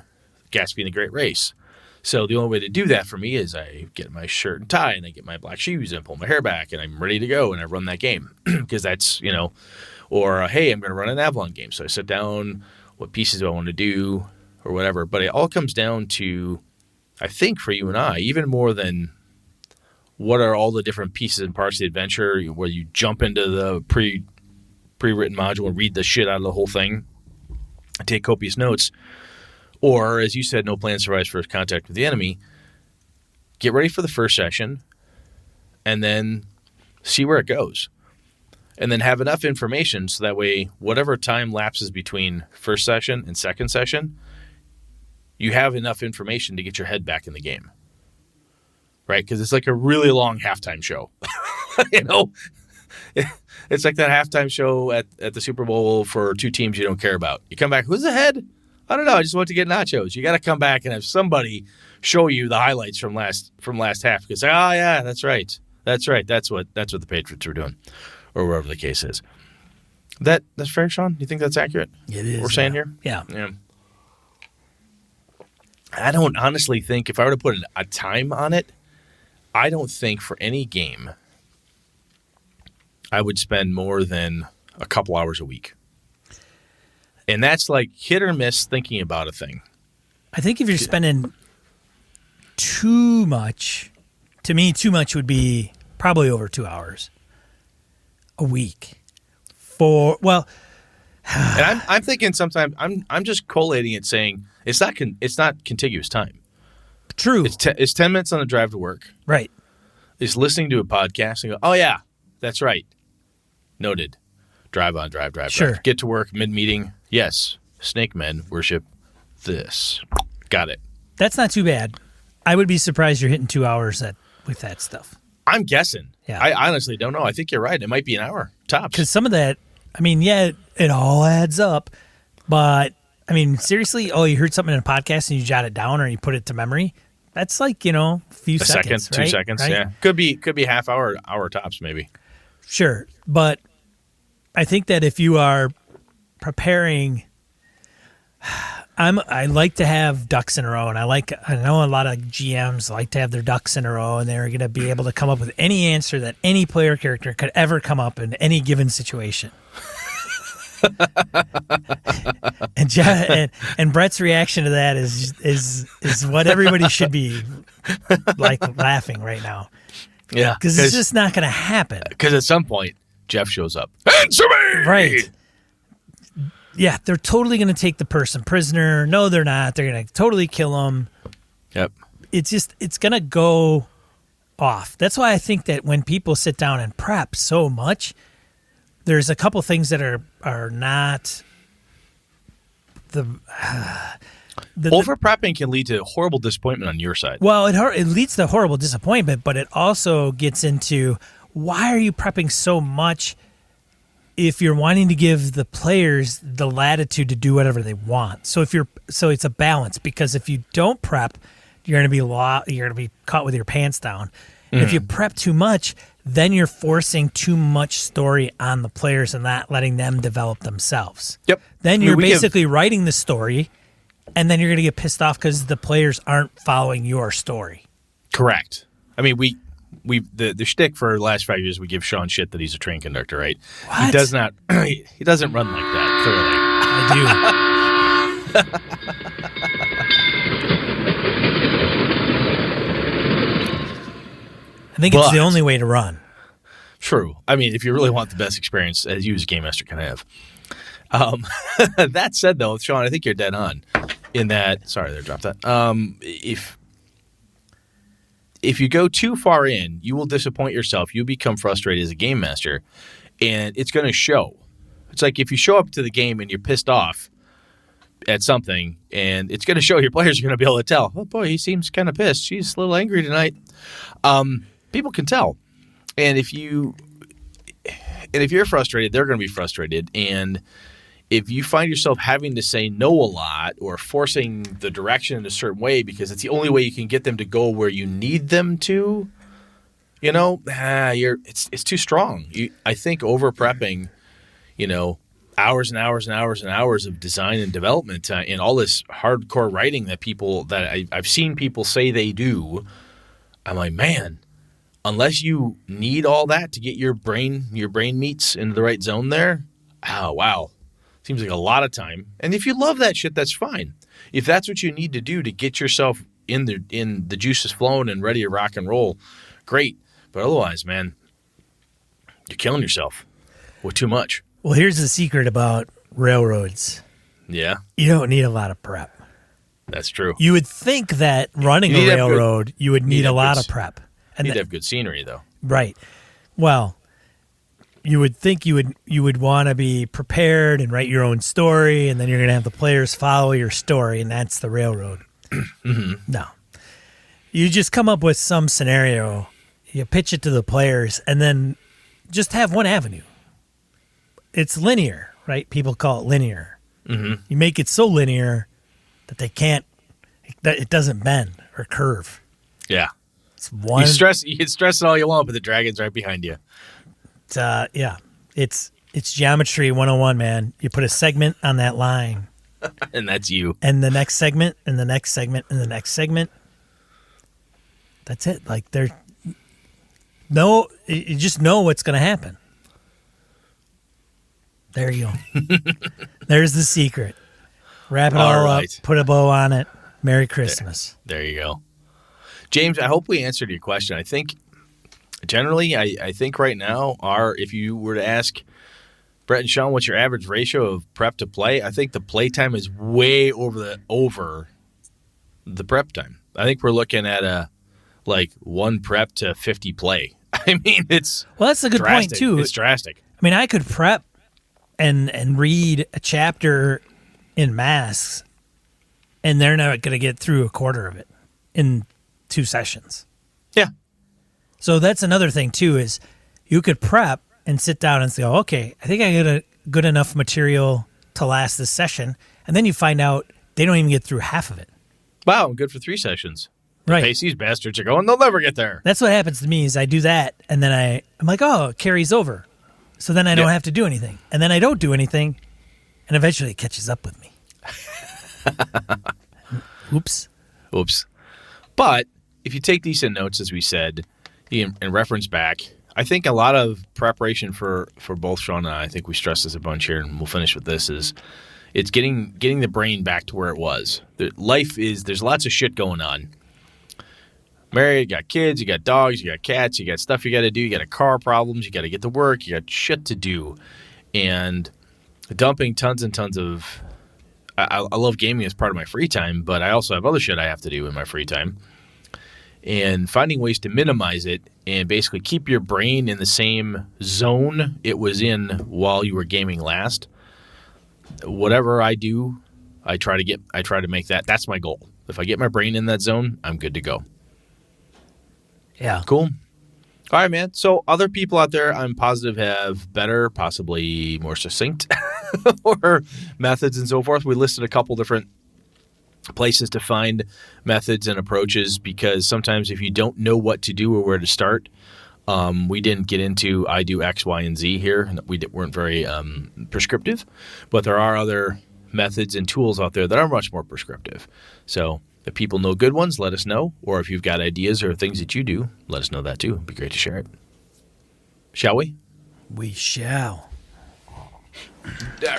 Gatsby and the Great Race. So the only way to do that for me is I get my shirt and tie and I get my black shoes and pull my hair back and I'm ready to go and I run that game because that's, or hey, I'm going to run an Avalon game. So I sit down, what pieces do I want to do or whatever. But it all comes down to, I think for you and I, even more than what are all the different pieces and parts of the adventure where you jump into the pre-written module and read the shit out of the whole thing, take copious notes, or as you said, no plan survives first contact with the enemy. Get ready for the first session and then see where it goes. And then have enough information so that way whatever time lapses between first session and second session, you have enough information to get your head back in the game. Right? Because it's like a really long halftime show. It's like that halftime show at the Super Bowl for two teams you don't care about. You come back, who's ahead? I don't know. I just went to get nachos. You got to come back and have somebody show you the highlights from last half. Because yeah, that's right. That's what the Patriots were doing, or wherever the case is. That's fair, Sean. Do you think that's accurate? It is. What we're saying here? Yeah. I don't honestly think if I were to put a time on it, I don't think for any game I would spend more than a couple hours a week. And that's like hit or miss thinking about a thing. I think if you're spending too much, to me, too much would be probably over 2 hours a week. And I'm thinking sometimes I'm just collating it, saying it's not contiguous time. True. It's 10 minutes on the drive to work. Right. It's listening to a podcast and go, oh yeah, that's right. Noted. Drive on, drive. Sure. Get to work, mid-meeting. Yes, snake men worship this. Got it. That's not too bad. I would be surprised you're hitting 2 hours with that stuff. I'm guessing. Yeah. I honestly don't know. I think you're right. It might be an hour, tops. Because some of that, it all adds up. But, seriously, you heard something in a podcast and you jot it down or you put it to memory. That's like, a few seconds, second, 2 seconds, right? Yeah. Could be half hour tops, maybe. Sure. But I think that if you are preparing, I like to have ducks in a row, and I know a lot of GMs like to have their ducks in a row, and they're going to be able to come up with any answer that any player character could ever come up in any given situation. and Brett's reaction to that is what everybody should be like laughing right now. Yeah, because it's just not going to happen. Because at some point, Jeff shows up. Answer me! Right. Yeah, they're totally going to take the person prisoner. No, they're not. They're going to totally kill them. Yep. It's going to go off. That's why I think that when people sit down and prep so much, there's a couple things that are not the over prepping can lead to horrible disappointment on your side. Well, it leads to horrible disappointment, but it also gets into why are you prepping so much if you're wanting to give the players the latitude to do whatever they want. So it's a balance, because if you don't prep, you're going to be caught with your pants down. And if you prep too much, then you're forcing too much story on the players and not letting them develop themselves. Yep. Then you're basically writing the story, and then you're going to get pissed off because the players aren't following your story. Correct. The shtick for the last 5 years, we give Sean shit that he's a train conductor, right? What? He does not. He doesn't run like that. Clearly, I do. I think it's the only way to run. True. If you really want the best experience, as you as a game master can have. That said, though, Sean, I think you're dead on in that. Sorry, there, dropped that. If you go too far in, you will disappoint yourself. You become frustrated as a game master, and it's going to show. It's like if you show up to the game and you're pissed off at something, and it's going to show. Your players are going to be able to tell. Oh boy, he seems kind of pissed. She's a little angry tonight. People can tell, and if you And if you're frustrated, they're going to be frustrated. And if you find yourself having to say no a lot or forcing the direction in a certain way because it's the only way you can get them to go where you need them to, it's too strong. I think over prepping, hours and hours and hours and hours of design and development and all this hardcore writing that I've seen people say they do. I'm like, man, unless you need all that to get your brain meats into the right zone there, oh wow. Seems like a lot of time. And if you love that shit, that's fine. If that's what you need to do to get yourself in the juices flowing and ready to rock and roll, great. But otherwise, man, you're killing yourself with too much. Well, here's the secret about railroads. Yeah. You don't need a lot of prep. That's true. You would think that running a railroad, you would need a lot of prep. And you need to have good scenery, though. Right. Well, you would think you would want to be prepared and write your own story, and then you're going to have the players follow your story, and that's the railroad. Mm-hmm. No. You just come up with some scenario, you pitch it to the players, and then just have one avenue. It's linear, right? People call it linear. Mm-hmm. You make it so linear that it doesn't bend or curve. Yeah. It's one. You can stress it all you want, but the dragon's right behind you. It's geometry 101, man. You put a segment on that line. And that's you. And the next segment, and the next segment, and the next segment. That's it. Like you just know what's going to happen. There you go. There's the secret. Wrap it all up, put a bow on it. Merry Christmas. There you go. James, I hope we answered your question. I think generally, I think right now, if you were to ask Brett and Sean what's your average ratio of prep to play, I think the play time is way over the prep time. I think we're looking at one prep to 50 play. I mean, that's a good point too. It's drastic. I mean, I could prep and read a chapter in masks, and they're not going to get through a quarter of it in 2 sessions. Yeah. So that's another thing too, is you could prep and sit down and say, oh, okay, I think I got a good enough material to last this session. And then you find out they don't even get through half of it. Wow, I'm good for 3 sessions. Right. Pace these bastards are going, they'll never get there. That's what happens to me is I do that, and then I'm like, oh, it carries over. So then I don't have to do anything. And then I don't do anything, and eventually it catches up with me. Oops. But if you take decent notes, as we said, and reference back, I think a lot of preparation for both Sean and I think we stress this a bunch here, and we'll finish with this, is it's getting the brain back to where it was. There's lots of shit going on. Married, you got kids, you got dogs, you got cats, you got stuff you got to do, you got car problems, you got to get to work, you got shit to do. And dumping tons and tons of... I love gaming as part of my free time, but I also have other shit I have to do in my free time. And finding ways to minimize it and basically keep your brain in the same zone it was in while you were gaming last. Whatever I do, I try to make that's my goal. If I get my brain in that zone, I'm good to go. Yeah. Cool. All right, man. So other people out there, I'm positive, have better, possibly more succinct or methods and so forth. We listed a couple different places to find methods and approaches, because sometimes if you don't know what to do or where to start, we didn't get into I do X, Y, and Z here. We weren't very prescriptive, but there are other methods and tools out there that are much more prescriptive. So if people know good ones, let us know. Or if you've got ideas or things that you do, let us know that too. It'd be great to share it. Shall we? We shall.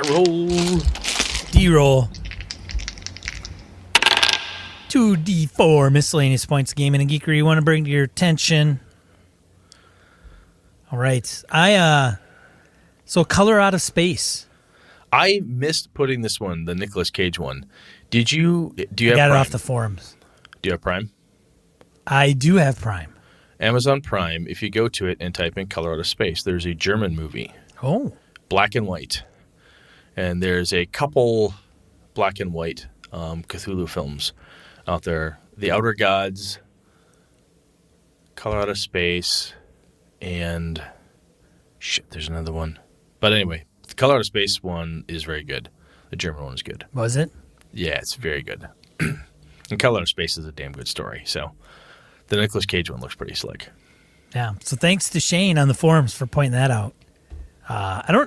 Roll. D-roll. 2D4 miscellaneous points of gaming and geekery you want to bring to your attention. All right. So Color Out of Space. I missed putting this one, the Nicolas Cage one. Do you have got Prime? It off the forums. Do you have Prime? I do have Prime. Amazon Prime, if you go to it and type in Color Out of Space, there's a German movie. Oh. Black and white. And there's a couple black and white Cthulhu films out there. The Outer Gods, Color Out of Space, and Shit, there's another one. But anyway, the Color Out of Space one is very good. The German one is good. Was it? Yeah, it's very good. And Color Out of Space is a damn good story. So the Nicolas Cage one looks pretty slick. Yeah. So thanks to Shane on the forums for pointing that out.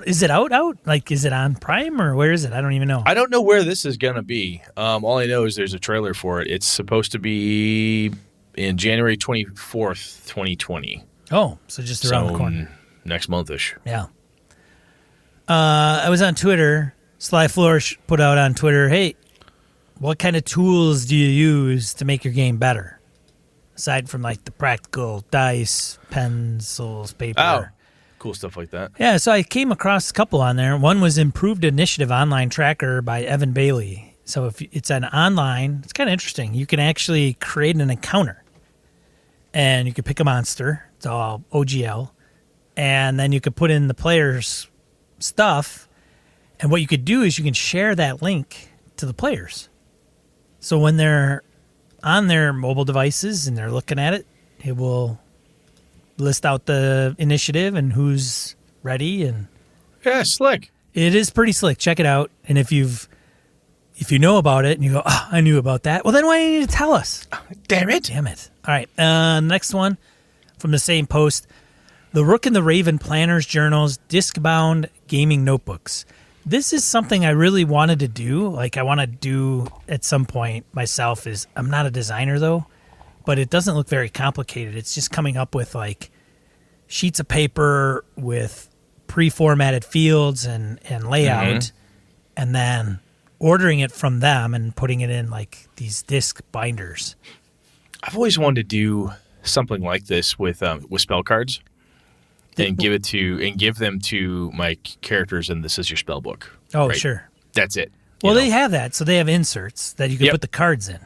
Is it out? Like, is it on Prime or where is it? I don't even know. I don't know where this is going to be. All I know is there's a trailer for it. It's supposed to be in January 24th, 2020. Oh, so just around the corner. Next month-ish. Yeah. I was on Twitter. Sly Flourish put out on Twitter, hey, what kind of tools do you use to make your game better? Aside from like the practical dice, pencils, paper. Oh, cool stuff like that. Yeah, so I came across a couple on there. One was Improved Initiative Online Tracker by Evan Bailey. So if it's an online, it's kind of interesting. You can actually create an encounter. And you could pick a monster. It's all OGL. And then you could put in the player's stuff. And what you could do is you can share that link to the players. So when they're on their mobile devices and they're looking at it, it will list out the initiative and who's ready. And Yeah, slick. it is pretty slick. Check it out. And if you know about it and you go, I knew about that, well, then why didn't you tell us? Damn it. Damn it. All right. Next one from the same post. The Rook and the Raven Planners Journals Disc-Bound Gaming Notebooks. This is something I really wanted to do. Like I want to do at some point myself. I'm not a designer though, but it doesn't look very complicated. It's just coming up with like sheets of paper with pre-formatted fields and layout, and then ordering it from them and putting it in like these disc binders. I've always wanted to do something like this with spell cards. And give them to my characters, and this is your spell book. Oh, right? sure. That's it. Well, they have that, so they have inserts that you can put the cards in.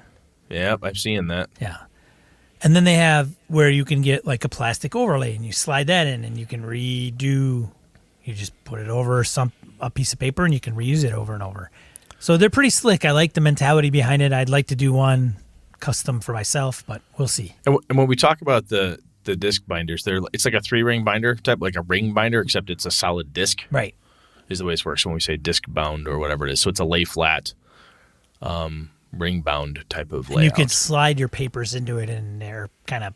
Yep, I'm seeing that. Yeah. And then they have where you can get like a plastic overlay, and you slide that in, and you can redo. You just put it over a piece of paper, and you can reuse it over and over. So they're pretty slick. I like the mentality behind it. I'd like to do one custom for myself, but we'll see. And when we talk about the disc binders, it's like a 3-ring binder type, like a ring binder, except it's a solid disc. Right. Is the way it works when we say disc bound or whatever it is. So it's a lay flat, ring bound type of layout. And you can slide your papers into it, and they're kind of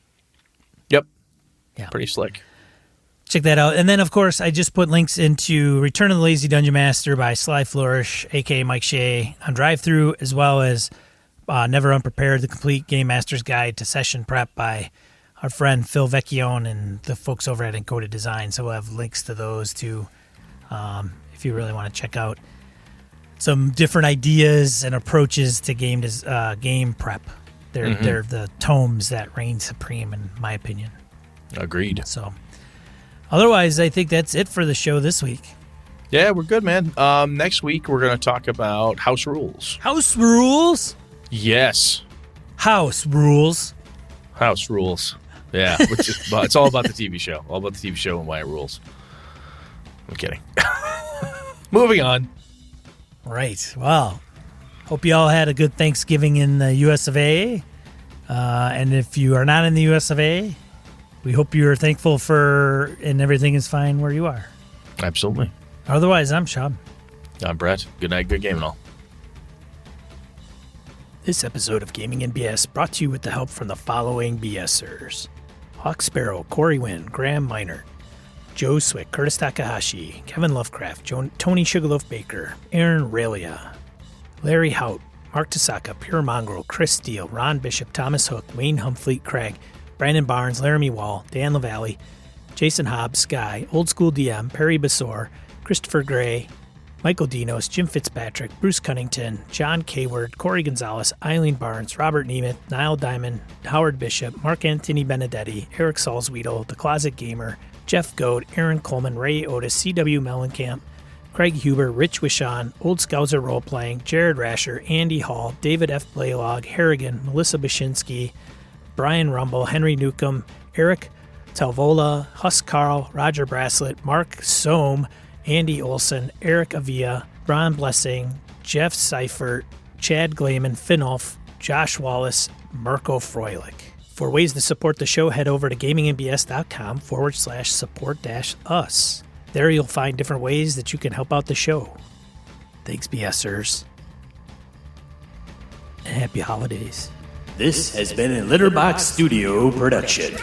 Yep. Yeah. Pretty slick. Check that out. And then, of course, I just put links into Return of the Lazy Dungeon Master by Sly Flourish, a.k.a. Mike Shea, on drive-thru, as well as Never Unprepared, the complete Game Master's Guide to Session Prep by our friend Phil Vecchione and the folks over at Encoded Design. So we'll have links to those, too, if you really want to check out some different ideas and approaches to game prep. They're the tomes that reign supreme, in my opinion. Agreed. So... otherwise, I think that's it for the show this week. Yeah, we're good, man. Next week, we're going to talk about house rules. House rules? Yes. House rules. House rules. Yeah, it's all about the TV show. All about the TV show and why it rules. I'm kidding. Moving on. Right. Well, hope you all had a good Thanksgiving in the US of A. And if you are not in the US of A, we hope you're thankful for and everything is fine where you are. Absolutely. Otherwise, I'm Shab. I'm Brett. Good night, good game and all. This episode of Gaming and BS brought to you with the help from the following BSers. Hawk Sparrow, Corey Wynn, Graham Minor, Joe Swick, Curtis Takahashi, Kevin Lovecraft, Tony Sugarloaf Baker, Aaron Railia, Larry Hout, Mark Tasaka, Pure Mongrel, Chris Steele, Ron Bishop, Thomas Hook, Wayne Humfleet Craig, Brandon Barnes, Laramie Wall, Dan LaValle, Jason Hobbs, Sky, Old School DM, Perry Basor, Christopher Gray, Michael Dinos, Jim Fitzpatrick, Bruce Cunnington, John Kayward, Corey Gonzalez, Eileen Barnes, Robert Nemeth, Niall Diamond, Howard Bishop, Mark Anthony Benedetti, Eric Salzwedel, The Closet Gamer, Jeff Goad, Aaron Coleman, Ray Otis, C.W. Mellencamp, Craig Huber, Rich Wishon, Old Scouser Roleplaying, Jared Rasher, Andy Hall, David F. Blaylock, Harrigan, Melissa Bashinsky, Brian Rumble, Henry Newcomb, Eric Talvola, Huss Carl, Roger Braslett, Mark Sohm, Andy Olson, Eric Avia, Ron Blessing, Jeff Seifert, Chad Glayman, Finolf, Josh Wallace, Mirko Froelich. For ways to support the show, head over to gamingandbs.com/support-us. There you'll find different ways that you can help out the show. Thanks, BSers. And happy holidays. This has been a Litterbox Studio production.